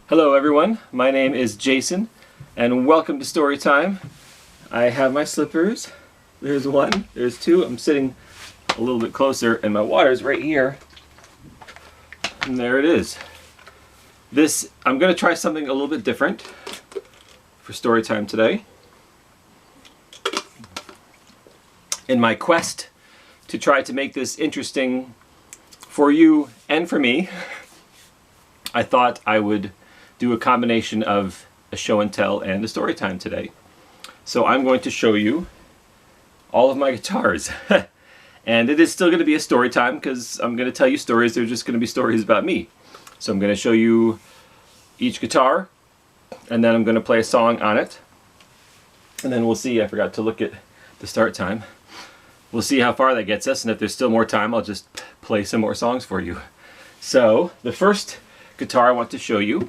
Hello everyone, my name is Jason and welcome to Storytime. I have my slippers. There's one, there's two. I'm sitting a little bit closer and my water's right here. And there it is. I'm going to try something a little bit different for Storytime today. In my quest to try to make this interesting for you and for me, I thought I would do a combination of a show and tell and a story time today. So I'm going to show you all of my guitars. And it is still going to be a story time because I'm going to tell you stories. They're just going to be stories about me. So I'm going to show you each guitar and then I'm going to play a song on it. And then we'll see. I forgot to look at the start time. We'll see how far that gets us, and if there's still more time I'll just play some more songs for you. So the first guitar I want to show you,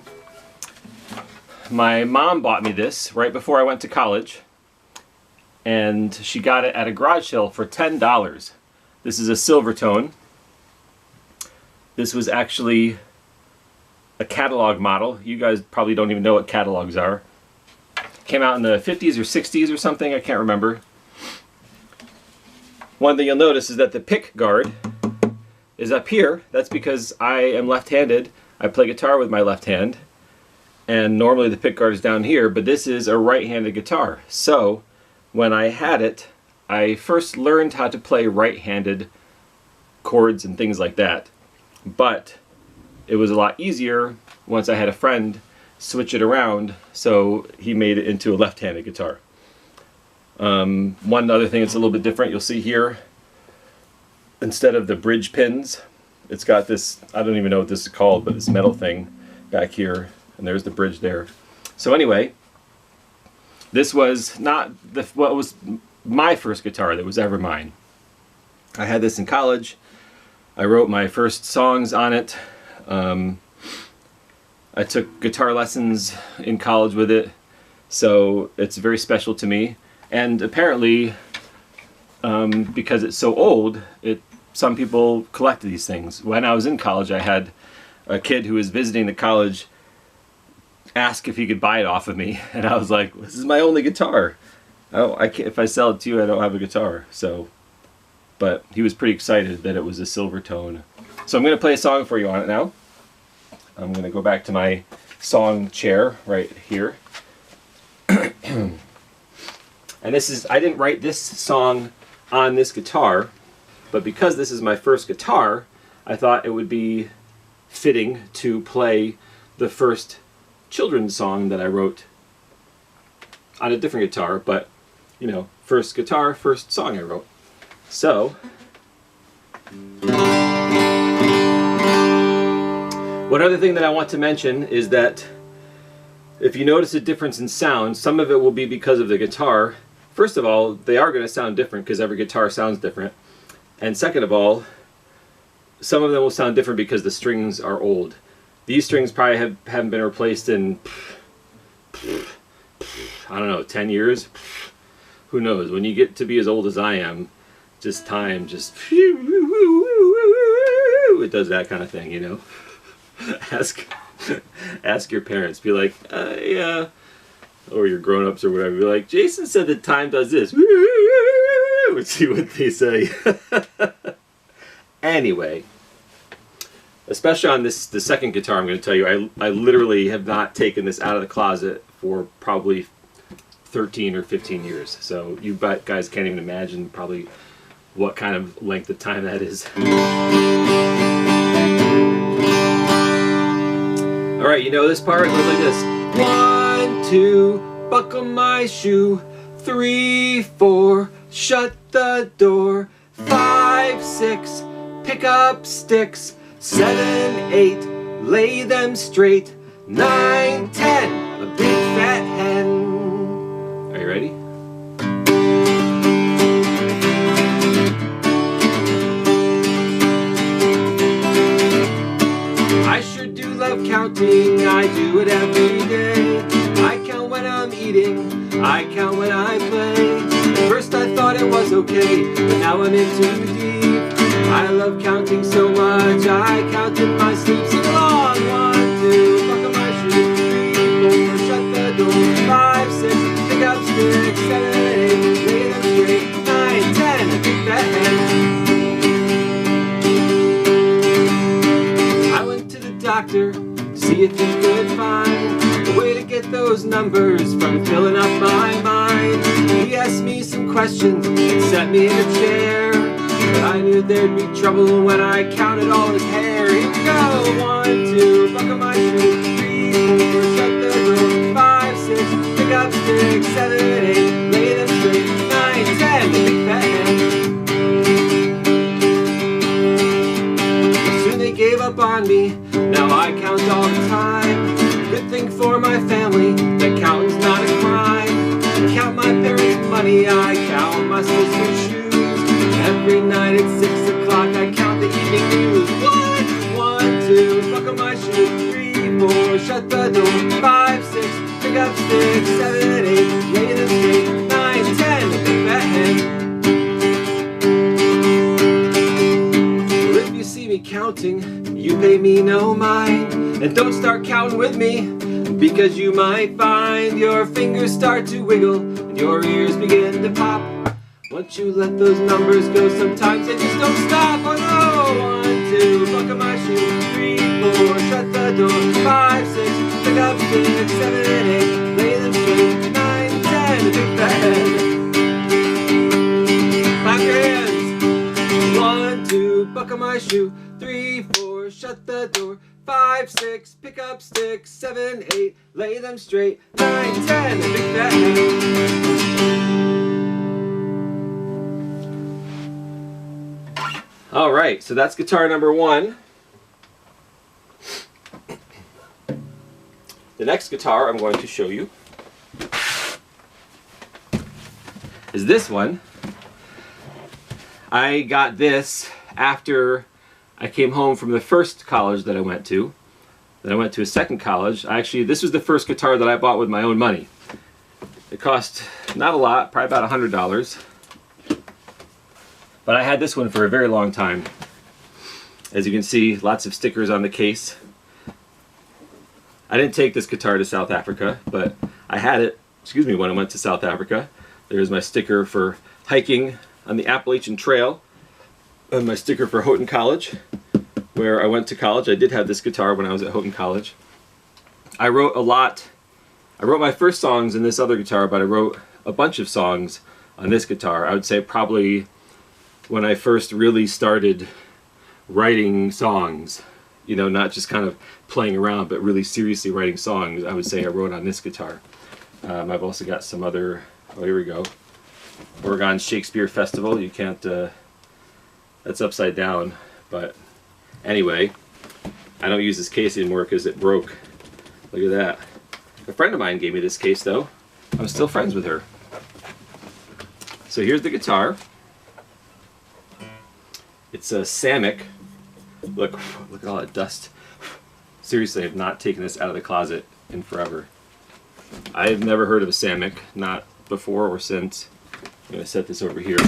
my mom bought me this right before I went to college, and she got it at a garage sale for $10. This is a Silvertone. This was actually a catalog model. You guys probably don't even know what catalogs are. Came out in the 50s or 60s or something, I can't remember. One thing you'll notice is that the pick guard is up here. That's because I am left-handed. I play guitar with my left hand. And normally the pick guard is down here, but this is a right-handed guitar. So when I had it, I first learned how to play right-handed chords and things like that. But it was a lot easier once I had a friend switch it around, so he made it into a left-handed guitar. One other thing that's a little bit different, you'll see here, instead of the bridge pins, it's got this, I don't even know what this is called, but this metal thing back here. And there's the bridge there. So anyway, this was not what was my first guitar that was ever mine. I had this in college. I wrote my first songs on it. I took guitar lessons in college with it, so it's very special to me. And apparently, because it's so old, some people collect these things. When I was in college, I had a kid who was visiting the college ask if he could buy it off of me, and I was like, this is my only guitar. I can't, if I sell it to you, I don't have a guitar. So, but he was pretty excited that it was a Silvertone. So I'm going to play a song for you on it now. I'm going to go back to my song chair right here. And this is, I didn't write this song on this guitar, but because this is my first guitar, I thought it would be fitting to play the first children's song that I wrote on a different guitar, but you know, first guitar, first song I wrote. So one other thing that I want to mention is that if you notice a difference in sound, some of it will be because of the guitar. First of all, they are going to sound different because every guitar sounds different, and second of all, some of them will sound different because the strings are old. These strings probably haven't been replaced in, I don't know, 10 years? Who knows? When you get to be as old as I am, just time, just, it does that kind of thing, you know? Ask your parents, be like, yeah, or your grown-ups or whatever, be like, Jason said that time does this, let's see what they say. Anyway. Especially on the second guitar, I'm going to tell you, I literally have not taken this out of the closet for probably 13 or 15 years. So you guys can't even imagine probably what kind of length of time that is. Alright, you know this part? It goes like this. 1, 2, buckle my shoe. 3, 4, shut the door. 5, 6, pick up sticks. 7, 8, lay them straight. 9, 10, a big fat hen. Are you ready? I sure do love counting, I do it every day. I count when I'm eating, I count when I play. At first I thought it was okay, but now I'm in too deep. I love counting so much, I count in my sleep. Sing along, 1, 2, buckle my shoe. see if you could find a way to get those numbers from filling up my mind. He asked me some questions and set me in a chair, but I knew there'd be trouble when I counted all his hair. Here we go! 1, 2, buckle my shoe. 3, 4, shut the door. 5, 6, pick up sticks. 7, 8, lay them straight. 9, 10, the big fat hand. Soon they gave up on me. Now I count all the time. Good thing for my family that counting's not a crime. I count my parents' money. I count my sister's shoes. Every night at 6 o'clock I count the evening news. 1, 2, buckle my shoe. 3, 4, shut the door. 5, 6, pick up sticks. 7, 8, lay them straight. 9, 10, the big fat hen. Well, if you see me counting, you pay me no mind. And don't start counting with me, because you might find your fingers start to wiggle and your ears begin to pop. Once you let those numbers go, sometimes they just don't stop. Oh no! 1, 2, buckle my shoe. 3, 4, shut the door. 5, 6, pick up sticks. 7, 8, lay them straight. 9, 10, the big fat head. Clap your hands. 1, 2, buckle my shoe. 3, 4, shut the door. 5, 6, pick up sticks. 7, 8, lay them straight. 9, 10, the big fat head. All right, so that's guitar number 1. The next guitar I'm going to show you is this one. I got this after I came home from the first college that I went to. Then I went to a second college. This was the first guitar that I bought with my own money. It cost not a lot, probably about $100. But I had this one for a very long time. As you can see, lots of stickers on the case. I didn't take this guitar to South Africa, but I had it, when I went to South Africa. There's my sticker for hiking on the Appalachian Trail, and my sticker for Houghton College, where I went to college. I did have this guitar when I was at Houghton College. I wrote a lot. I wrote my first songs in this other guitar, but I wrote a bunch of songs on this guitar. I would say probably when I first really started writing songs, you know, not just kind of playing around, but really seriously writing songs, I would say I wrote on this guitar. I've also got some other, oh, here we go. Oregon Shakespeare Festival. You can't, that's upside down, but anyway, I don't use this case anymore because it broke. Look at that. A friend of mine gave me this case though. I'm still friends with her. So here's the guitar. It's a Samick. Look at all that dust. Seriously, I've not taken this out of the closet in forever. I've never heard of a Samick, not before or since. I'm going to set this over here.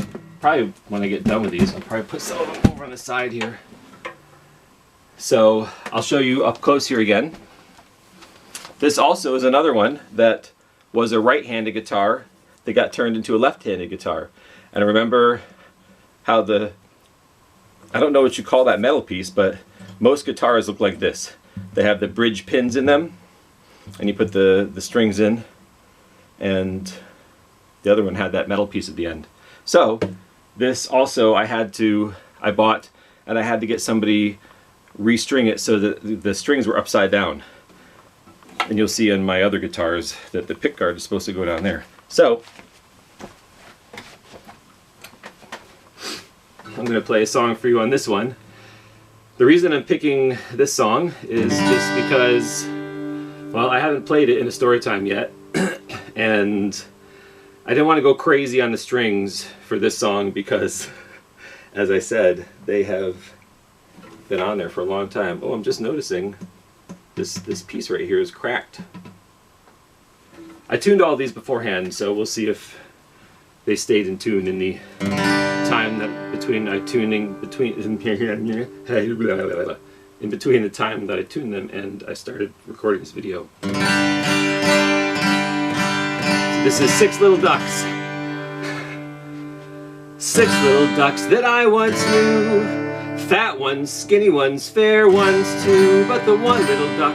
Probably when I get done with these, I'll probably put some of them over on the side here. So I'll show you up close here again. This also is another one that was a right-handed guitar that got turned into a left-handed guitar. And I remember how I don't know what you call that metal piece, but most guitars look like this. They have the bridge pins in them, and you put the strings in, and the other one had that metal piece at the end. So this also I bought, and I had to get somebody restring it so that the strings were upside down. And you'll see in my other guitars that the pick guard is supposed to go down there. So I'm going to play a song for you on this one. The reason I'm picking this song is just because, well, I haven't played it in a Storytime yet, and I didn't want to go crazy on the strings for this song because, as I said, they have been on there for a long time. Oh, I'm just noticing this piece right here is cracked. I tuned all these beforehand, so we'll see if they stayed in tune in the time that in between the time that I tuned them and I started recording this video. So this is 6 Little Ducks. 6 little ducks that I once knew, fat ones, skinny ones, fair ones too. But the one little duck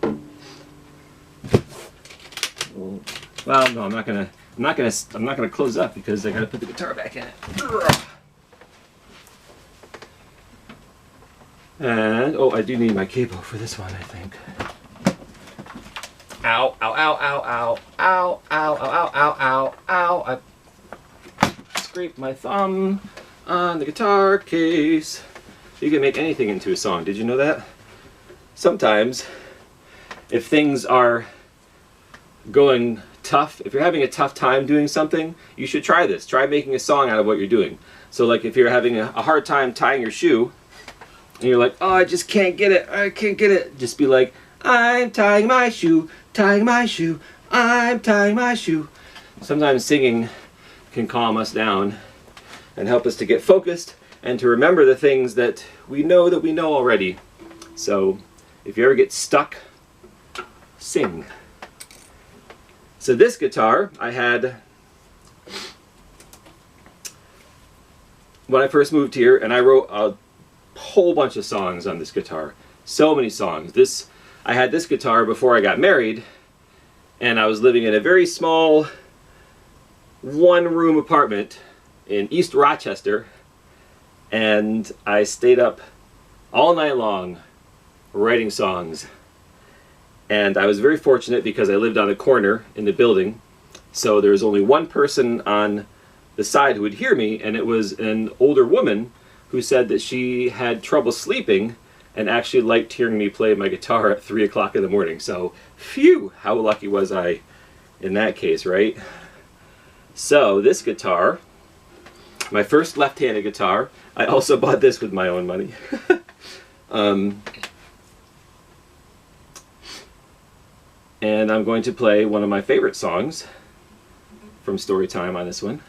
Well, no, I'm not gonna close up because I gotta put the guitar back in it. And oh, I do need my capo for this one, I think. Ow! Ow! Ow! Ow! Ow! Ow! Ow! Ow! Ow! Ow! Ow! I scraped my thumb on the guitar case. You can make anything into a song. Did you know that? Sometimes, if things are going tough, if you're having a tough time doing something, you should try this. Try making a song out of what you're doing. So like if you're having a hard time tying your shoe, and you're like, oh, I just can't get it, I can't get it. Just be like, I'm tying my shoe, tying my shoe, I'm tying my shoe. Sometimes singing can calm us down and help us to get focused and to remember the things that we know already. So if you ever get stuck, sing. So this guitar I had when I first moved here, and I wrote a whole bunch of songs on this guitar. So many songs. I had this guitar before I got married, and I was living in a very small one-room apartment in East Rochester, and I stayed up all night long writing songs. And I was very fortunate because I lived on a corner in the building, so there was only one person on the side who would hear me, and it was an older woman who said that she had trouble sleeping and actually liked hearing me play my guitar at 3 o'clock in the morning. So, phew, how lucky was I in that case, right? So, this guitar, my first left-handed guitar, I also bought this with my own money. And I'm going to play one of my favorite songs from Storytime on this one.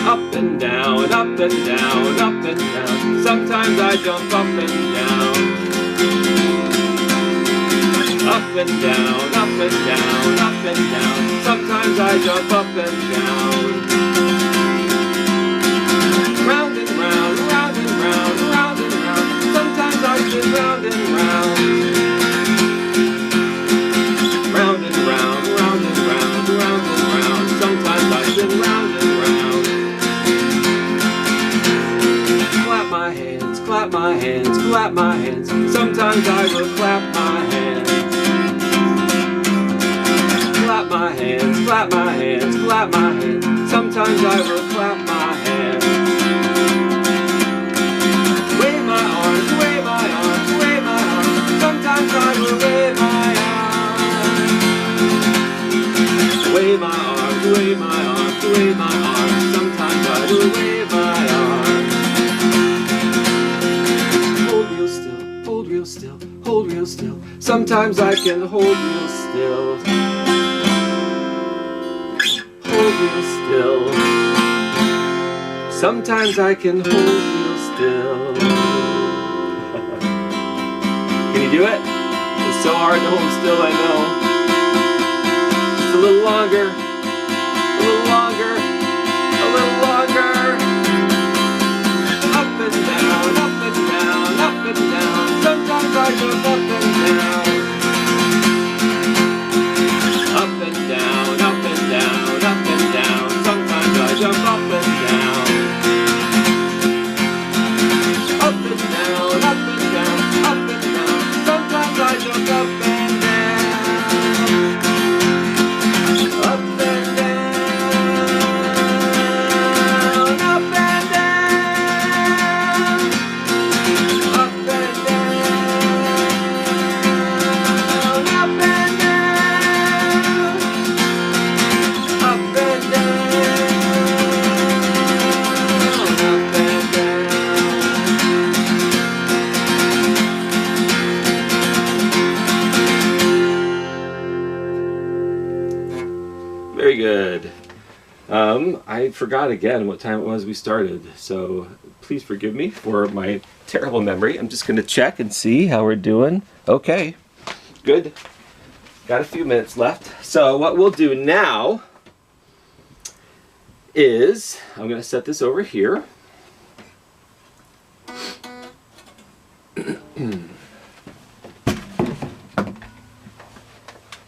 Up and down, up and down, up and down. Sometimes I jump up and down. Up and down, up and down, up and down. Sometimes I jump up and down. Round and round, round and round, round and round. Sometimes I spin round and round. Round and round, round and round, round and round. Sometimes I spin round and round. Clap my hands, clap my hands, clap my hands. Sometimes I will clap my hands. Clap my hands, clap my hands, clap my hands. Sometimes I will clap my hands. Wave my arms, wave my arms, wave my arms. Sometimes I will wave my arms. Wave my arms, wave my arms, wave my arms. Sometimes I will wave my arms. Hold real still, hold real still, hold real still. Sometimes I can hold real still. Hold real still. Sometimes I can hold real still. Can you do it? It's so hard to hold still, I know. Just a little longer. A little longer. A little longer. Up and down, up and down, up and down. Sometimes I jump up and down. Up and down, up and down, up and down. Sometimes I jump up and down. Up and down, up and down, up and down. Sometimes I jump up and down. Up and down, up and down. Up and down, up and down. Up and Very good. I forgot again what time it was we started, so please forgive me for my terrible memory. I'm just going to check and see how we're doing. Okay. good. Got a few minutes left. So what we'll do now is I'm going to set this over here.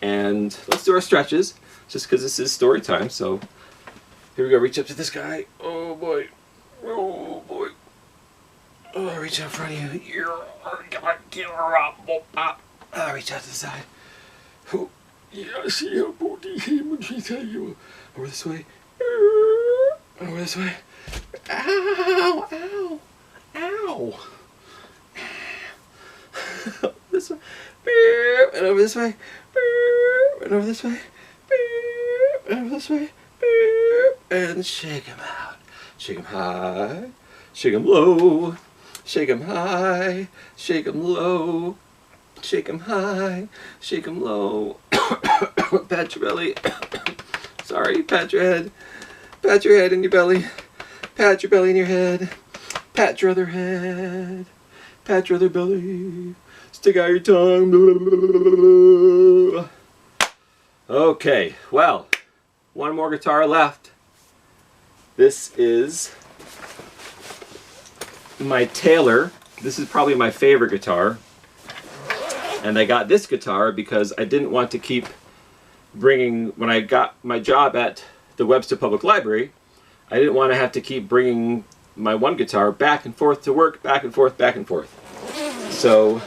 And let's do our stretches, just because this is story time. So here we go. Reach up to this guy. Oh boy. Oh boy. Oh, reach out in front of you. Reach out to the side. Oh, yeah, I see how body him and she tell you. Over this way. Over this way. Ow! Ow! Ow! This way. And over this way. And over this way. And over this way. And shake him out. Shake him high. Shake him low. Shake him high. Shake him low. Shake him high. Shake him low. Pat your belly. Sorry, pat your head. Pat your head and your belly. Pat your belly and your head. Pat your other head. Pat your other belly. Stick out your tongue. Okay, well, one more guitar left. This is my Taylor. This is probably my favorite guitar. And I got this guitar because I didn't want to keep bringing, when I got my job at the Webster Public Library, I didn't want to have to keep bringing my one guitar back and forth to work, back and forth, back and forth. So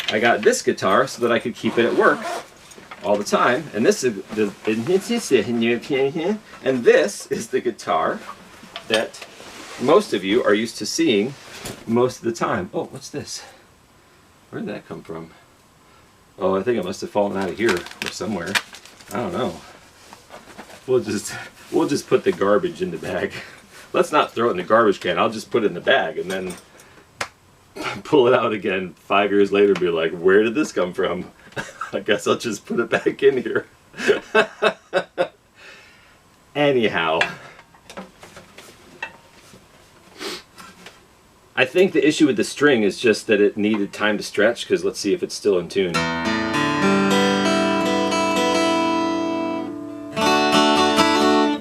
I got this guitar so that I could keep it at work all the time. And this is the guitar that most of you are used to seeing most of the time. Oh, what's this? Where did that come from? Oh, I think it must have fallen out of here or somewhere. I don't know. We'll just put the garbage in the bag. Let's not throw it in the garbage can. I'll just put it in the bag and then pull it out again 5 years later and be like, where did this come from? I guess I'll just put it back in here. Anyhow. I think the issue with the string is just that it needed time to stretch, because let's see if it's still in tune.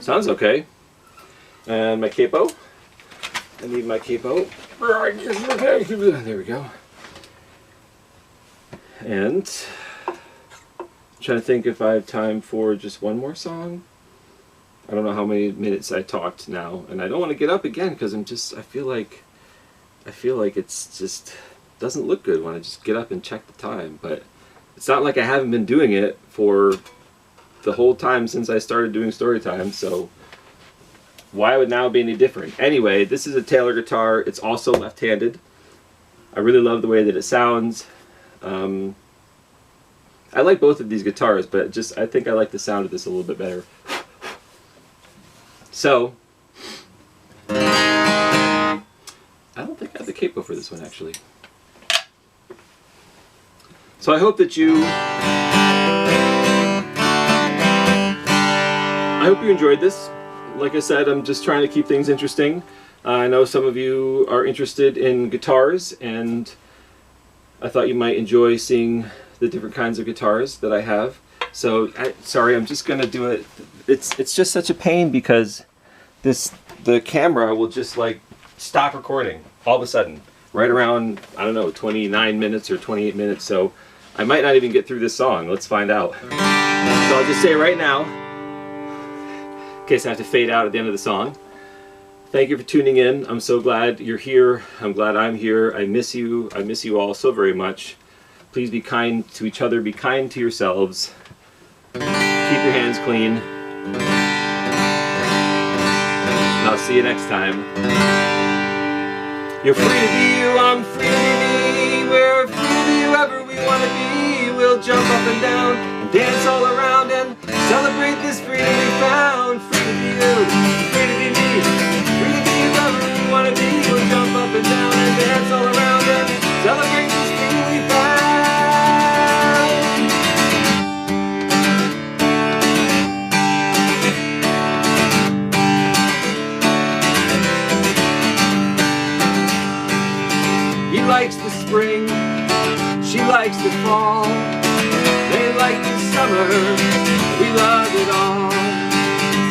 Sounds okay. And my capo. I need my capo. There we go. And I'm trying to think if I have time for just one more song. I don't know how many minutes I talked now, and I don't want to get up again because I feel like it's just doesn't look good when I just get up and check the time. But it's not like I haven't been doing it for the whole time since I started doing Storytime, so why would now be any different? Anyway, this is a Taylor guitar. It's also left-handed. I really love the way that it sounds. I like both of these guitars, but I think I like the sound of this a little bit better. So, I don't think I have the capo for this one, actually. So I hope that you enjoyed this. Like I said, I'm just trying to keep things interesting. I know some of you are interested in guitars, and I thought you might enjoy seeing the different kinds of guitars that I have. So, sorry, I'm just going to do it. It's just such a pain because the camera will just like stop recording all of a sudden, right around, I don't know, 29 minutes or 28 minutes. So I might not even get through this song. Let's find out. So I'll just say right now, in case I have to fade out at the end of the song, thank you for tuning in. I'm so glad you're here. I'm glad I'm here. I miss you. I miss you all so very much. Please be kind to each other. Be kind to yourselves. Keep your hands clean. And I'll see you next time. You're free to be you, I'm free to be me. We're free to be whoever we want to be. We'll jump up and down and dance all around and celebrate this freedom we found. Free to be you, free to be me. Free to be whoever we want to be. We'll jump up and down and dance all around and celebrate this freedom we found. He likes the spring. She likes the fall, they like the summer, we love it all.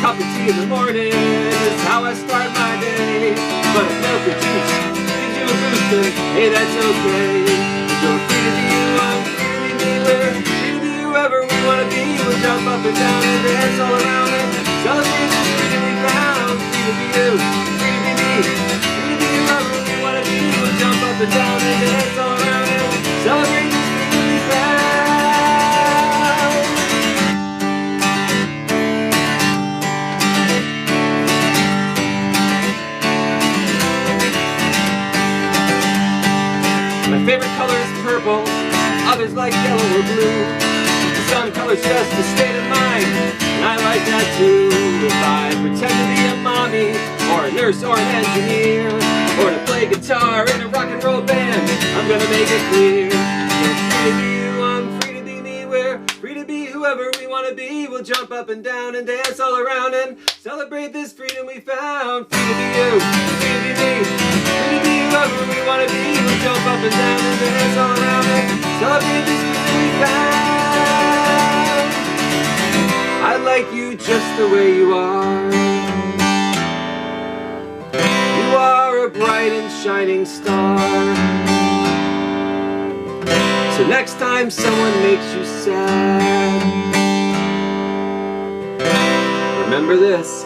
Coffee, tea in the morning is how I start my day. But if milk or juice gives you a boost, then hey, that's okay. We're free to be you, I'm free to be me, we're free to be whoever we want to be. We'll jump up and down and dance all around and celebrate this freedom we found. Free to be you, free to be me, free to be whoever we want to be. We'll jump up and down and dance all around and celebrate this freedom we found. My favorite color is purple, others like yellow or blue. Some color's just a state of mind, and I like that too. If I pretend to be a mommy, or a nurse, or an engineer, or to play guitar in a rock and roll band, I'm gonna make it clear. You're free to be you, I'm free to be me, we're free to be whoever we want to be. We'll jump up and down and dance all around and celebrate this freedom we found. Free to be you, free to be me, free to be whoever we want to be. We'll jump up and down and dance all around and celebrate this freedom we found. I like you just the way you are. You are a bright and shining star. So next time someone makes you sad, remember this.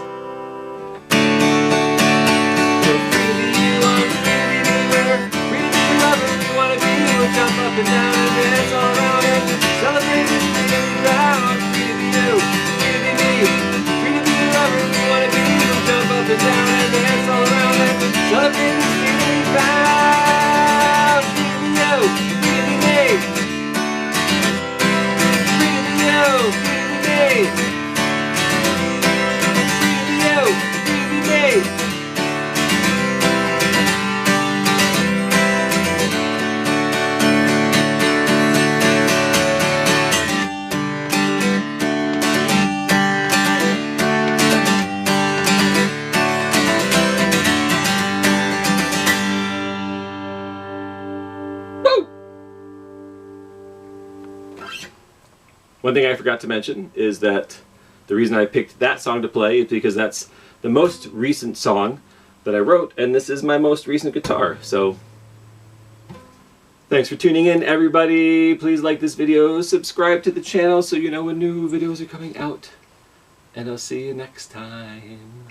We're free to be you, I'm free to be me, we're free to be whoever we want to be. We'll jump up and down and dance all around and celebrate this freedom we found. Free to be you, free to be me, free to be whoever we want to be. We'll jump up and down and dance all around and celebrate this freedom we found. Free to be you, free to be me, free to be you, free to be me, free to be you, free to be me. One thing I forgot to mention is that the reason I picked that song to play is because that's the most recent song that I wrote, and this is my most recent guitar. So thanks for tuning in, everybody. Please like this video, subscribe to the channel so you know when new videos are coming out, and I'll see you next time.